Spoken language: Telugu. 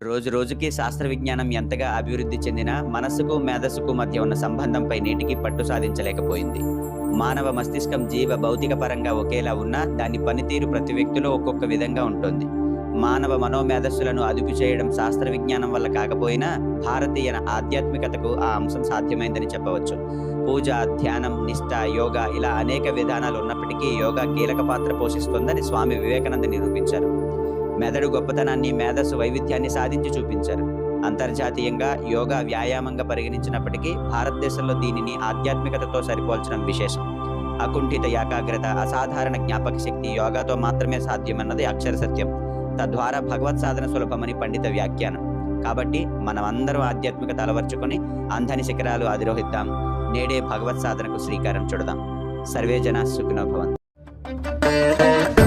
రోజు రోజుకి శాస్త్ర విజ్ఞానం ఎంతగా అభివృద్ధి చెందినా మనస్సుకు మేధస్సుకు మధ్య ఉన్న సంబంధంపై నేటికి పట్టు సాధించలేకపోయింది. మానవ మస్తిష్కం జీవ భౌతిక పరంగా ఒకేలా ఉన్నా దాని పనితీరు ప్రతి వ్యక్తిలో ఒక్కొక్క విధంగా ఉంటుంది. మానవ మనోమేధస్సులను అదుపు చేయడం శాస్త్ర విజ్ఞానం వల్ల కాకపోయినా భారతీయ ఆధ్యాత్మికతకు ఆ అంశం సాధ్యమైందని చెప్పవచ్చు. పూజ, ధ్యానం, నిష్ఠ, యోగా ఇలా అనేక విధానాలు ఉన్నప్పటికీ యోగా కీలక పాత్ర పోషిస్తుందని స్వామి వివేకానంద నిరూపించారు. మెదడు గొప్పతనాన్ని, మేధస్సు వైవిధ్యాన్ని సాధించి చూపించారు. అంతర్జాతీయంగా యోగా వ్యాయామంగా పరిగణించినప్పటికీ భారతదేశంలో దీనిని ఆధ్యాత్మికతతో సరిపోల్చడం విశేషం. అకుంఠిత ఏకాగ్రత, అసాధారణ జ్ఞాపక శక్తి యోగాతో మాత్రమే సాధ్యమన్నది అక్షర సత్యం. తద్వారా భగవత్ సాధన సులభమని పండిత వ్యాఖ్యానం. కాబట్టి మనమందరం ఆధ్యాత్మికత అలవర్చుకొని అంధని శిఖరాలు అధిరోహిద్దాం. నేడే భగవత్ సాధనకు శ్రీకారం చుడదాం. సర్వే జనా సుఖినో భవంతు.